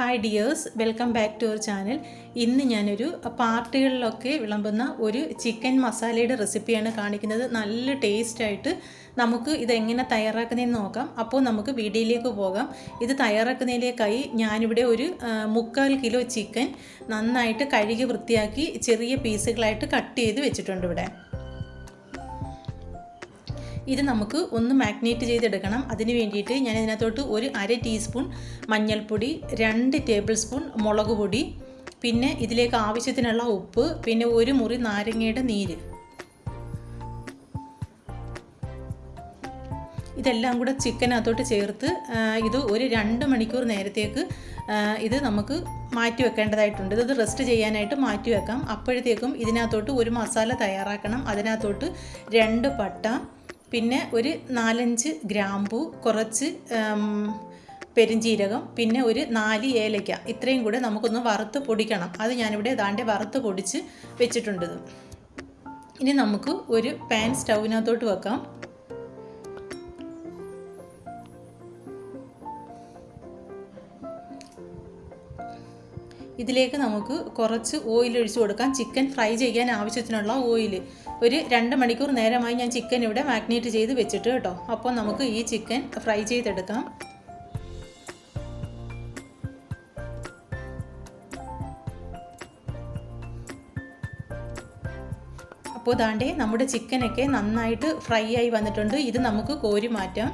Hi dears, welcome back to our channel. ഇന്ന് ഞാനൊരു പാർട്ടികളിലൊക്കെ വിളമ്പുന്ന ഒരു ചിക്കൻ മസാലയുടെ റെസിപ്പിയാണ് കാണിക്കുന്നത്. നല്ല ടേസ്റ്റായിട്ട് നമുക്ക് ഇതെങ്ങനെ തയ്യാറാക്കുന്നതെന്ന് നോക്കാം. അപ്പോൾ നമുക്ക് വീഡിയോയിലേക്ക് പോകാം. ഇത് തയ്യാറാക്കുന്നതിലേക്കായി ഞാനിവിടെ ഒരു 3/4 കിലോ ചിക്കൻ നന്നായിട്ട് കഴുകി വൃത്തിയാക്കി ചെറിയ പീസുകളായിട്ട് കട്ട് ചെയ്ത് വെച്ചിട്ടുണ്ട്. ഇത് നമുക്ക് ഒന്ന് മാഗ്നേറ്റ് ചെയ്തെടുക്കണം. അതിന് വേണ്ടിയിട്ട് ഞാൻ ഇതിനകത്തോട്ട് ഒരു 1/2 ടീസ്പൂൺ മഞ്ഞൾപ്പൊടി, 2 ടേബിൾ സ്പൂൺ മുളക് പൊടി, പിന്നെ ഇതിലേക്ക് ആവശ്യത്തിനുള്ള ഉപ്പ്, പിന്നെ ഒരു മുറി നാരങ്ങയുടെ നീര്, ഇതെല്ലാം കൂടെ ചിക്കനകത്തോട്ട് ചേർത്ത് ഇത് ഒരു 2 മണിക്കൂർ നേരത്തേക്ക് ഇത് നമുക്ക് മാറ്റി വെക്കേണ്ടതായിട്ടുണ്ട്. ഇത് റെസ്റ്റ് ചെയ്യാനായിട്ട് മാറ്റി വെക്കാം. അപ്പോഴത്തേക്കും ഇതിനകത്തോട്ട് ഒരു മസാല തയ്യാറാക്കണം. അതിനകത്തോട്ട് 2 പട്ട, പിന്നെ ഒരു 4-5 ഗ്രാമ്പൂ, കുറച്ച് പെരിഞ്ജീരകം, പിന്നെ ഒരു 4 ഏലയ്ക്ക, ഇത്രയും കൂടെ നമുക്കൊന്ന് വറുത്ത് പൊടിക്കണം. അത് ഞാനിവിടെ ദാണ്ടെ വറുത്ത് പൊടിച്ച് വെച്ചിട്ടുണ്ട്. ഇനി നമുക്ക് ഒരു പാൻ സ്റ്റൗവിനകത്തോട്ട് വെക്കാം. ഇതിലേക്ക് നമുക്ക് കുറച്ച് ഓയിൽ ഒഴിച്ച് കൊടുക്കാം. ചിക്കൻ ഫ്രൈ ചെയ്യാൻ ആവശ്യത്തിനുള്ള ഓയിൽ. ഒരു 2 മണിക്കൂർ നേരമായി ഞാൻ ചിക്കൻ ഇവിടെ മാഗ്നേറ്റ് ചെയ്ത് വെച്ചിട്ട് കേട്ടോ. അപ്പോൾ നമുക്ക് ഈ ചിക്കൻ ഫ്രൈ ചെയ്തെടുക്കാം. അപ്പോൾ ദാണ്ടെ നമ്മുടെ ചിക്കനൊക്കെ നന്നായിട്ട് ഫ്രൈ ആയി വന്നിട്ടുണ്ട്. ഇത് നമുക്ക് കോരി മാറ്റാം.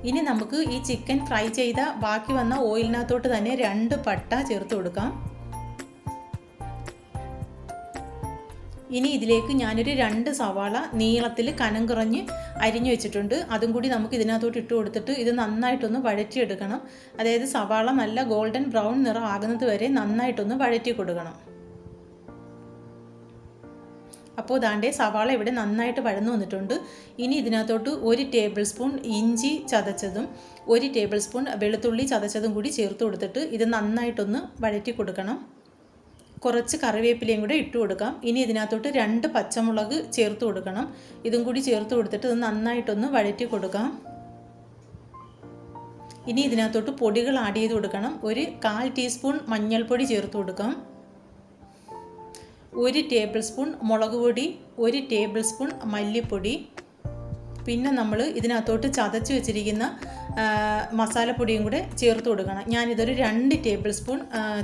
ഇനി നമുക്ക് ഈ ചിക്കൻ ഫ്രൈ ചെയ്ത ബാക്കി വന്ന ഓയിലിനകത്തോട്ട് തന്നെ 2 പട്ട ചേർത്ത് കൊടുക്കാം. ഇനി ഇതിലേക്ക് ഞാനൊരു 2 സവാള നീളത്തിൽ കനം കുറഞ്ഞ് അരിഞ്ഞു വെച്ചിട്ടുണ്ട്. അതും കൂടി നമുക്ക് ഇതിനകത്തോട്ട് ഇട്ട് കൊടുത്തിട്ട് ഇത് നന്നായിട്ടൊന്ന് വഴറ്റിയെടുക്കണം. അതായത് സവാള നല്ല ഗോൾഡൻ ബ്രൗൺ നിറം ആകുന്നത് വരെ നന്നായിട്ടൊന്ന് വഴറ്റി കൊടുക്കണം. അപ്പോൾ ദാണ്ടെ സവാള ഇവിടെ നന്നായിട്ട് വഴന്നു വന്നിട്ടുണ്ട്. ഇനി ഇതിനകത്തോട്ട് 1 ടേബിൾ സ്പൂൺ ഇഞ്ചി ചതച്ചതും 1 ടേബിൾ സ്പൂൺ വെളുത്തുള്ളി ചതച്ചതും കൂടി ചേർത്ത് കൊടുത്തിട്ട് ഇത് നന്നായിട്ടൊന്ന് വഴറ്റി കൊടുക്കണം. കുറച്ച് കറിവേപ്പിലയും കൂടെ ഇട്ട് കൊടുക്കാം. ഇനി ഇതിനകത്തോട്ട് 2 പച്ചമുളക് ചേർത്ത് കൊടുക്കണം. ഇതും കൂടി ചേർത്ത് കൊടുത്തിട്ട് ഇത് നന്നായിട്ടൊന്ന് വഴറ്റി കൊടുക്കാം. ഇനി ഇതിനകത്തോട്ട് പൊടികൾ ആഡ് ചെയ്ത് കൊടുക്കണം. ഒരു 1/4 ടീസ്പൂൺ മഞ്ഞൾപ്പൊടി ചേർത്ത് കൊടുക്കാം. 1 ടേബിൾ സ്പൂൺ മുളക് പൊടി, 1 ടേബിൾ സ്പൂൺ മല്ലിപ്പൊടി, പിന്നെ നമ്മൾ ഇതിനകത്തോട്ട് ചതച്ച് വെച്ചിരിക്കുന്ന മസാലപ്പൊടിയും കൂടെ ചേർത്ത് കൊടുക്കണം. ഞാനിതൊരു 2 ടേബിൾ സ്പൂൺ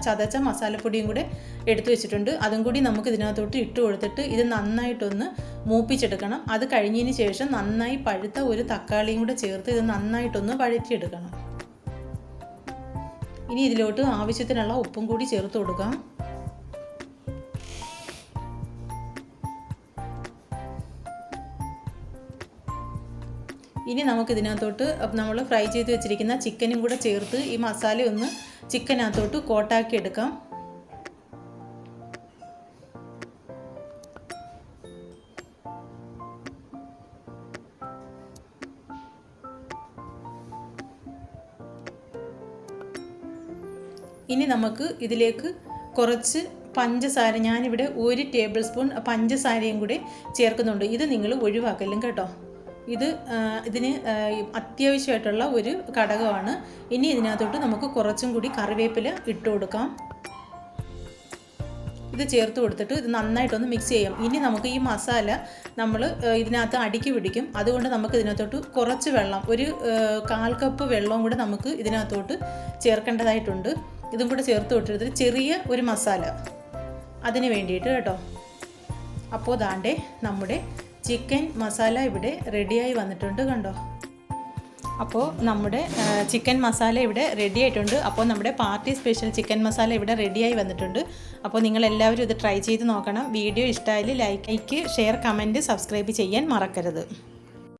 ചതച്ച മസാലപ്പൊടിയും കൂടെ എടുത്തു വെച്ചിട്ടുണ്ട്. അതും കൂടി നമുക്ക് ഇതിനകത്തോട്ട് ഇട്ട് കൊടുത്തിട്ട് ഇത് നന്നായിട്ടൊന്ന് മൂപ്പിച്ചെടുക്കണം. അത് കഴിഞ്ഞതിന് ശേഷം നന്നായി പഴുത്ത ഒരു തക്കാളിയും കൂടെ ചേർത്ത് ഇത് നന്നായിട്ടൊന്ന് വഴറ്റിയെടുക്കണം. ഇനി ഇതിലോട്ട് ആവശ്യത്തിനുള്ള ഉപ്പും കൂടി ചേർത്ത് കൊടുക്കാം. ഇനി നമുക്കിതിനകത്തോട്ട് നമ്മൾ ഫ്രൈ ചെയ്ത് വെച്ചിരിക്കുന്ന ചിക്കനും കൂടെ ചേർത്ത് ഈ മസാല ഒന്ന് ചിക്കനകത്തോട്ട് കോട്ടാക്കി എടുക്കാം. ഇനി നമുക്ക് ഇതിലേക്ക് കുറച്ച് പഞ്ചസാര, ഞാനിവിടെ 1 ടേബിൾ സ്പൂൺ പഞ്ചസാരയും കൂടി ചേർക്കുന്നുണ്ട്. ഇത് നിങ്ങൾ ഒഴിവാക്കലും കേട്ടോ. ഇതിന് അത്യാവശ്യമായിട്ടുള്ള ഒരു ഘടകമാണ്. ഇനി ഇതിനകത്തോട്ട് നമുക്ക് കുറച്ചും കൂടി കറിവേപ്പില ഇട്ട് കൊടുക്കാം. ഇത് ചേർത്ത് കൊടുത്തിട്ട് ഇത് നന്നായിട്ടൊന്ന് മിക്സ് ചെയ്യാം. ഇനി നമുക്ക് ഈ മസാല നമ്മൾ ഇതിനകത്ത് അടുക്കി പിടിക്കും. അതുകൊണ്ട് നമുക്ക് ഇതിനകത്തോട്ട് കുറച്ച് വെള്ളം, ഒരു 1/4 കപ്പ് വെള്ളവും കൂടെ നമുക്ക് ഇതിനകത്തോട്ട് ചേർക്കേണ്ടതായിട്ടുണ്ട്. ഇതും കൂടെ ചേർത്ത് കൊടുത്തിട്ട് ചെറിയ ഒരു മസാല അതിന് വേണ്ടിയിട്ട് കേട്ടോ. അപ്പോൾ ദാണ്ടെ നമ്മുടെ ചിക്കൻ മസാല ഇവിടെ റെഡിയായി വന്നിട്ടുണ്ട് കണ്ടോ. അപ്പോൾ നമ്മുടെ ചിക്കൻ മസാല ഇവിടെ റെഡി ആയിട്ടുണ്ട്. അപ്പോൾ നമ്മുടെ പാർട്ടി സ്പെഷ്യൽ ചിക്കൻ മസാല ഇവിടെ റെഡിയായി വന്നിട്ടുണ്ട്. അപ്പോൾ നിങ്ങളെല്ലാവരും ഇത് ട്രൈ ചെയ്ത് നോക്കണം. വീഡിയോ ഇഷ്ടമായാൽ ലൈക്ക്, ഷെയർ, കമൻറ്റ്, സബ്സ്ക്രൈബ് ചെയ്യാൻ മറക്കരുത്.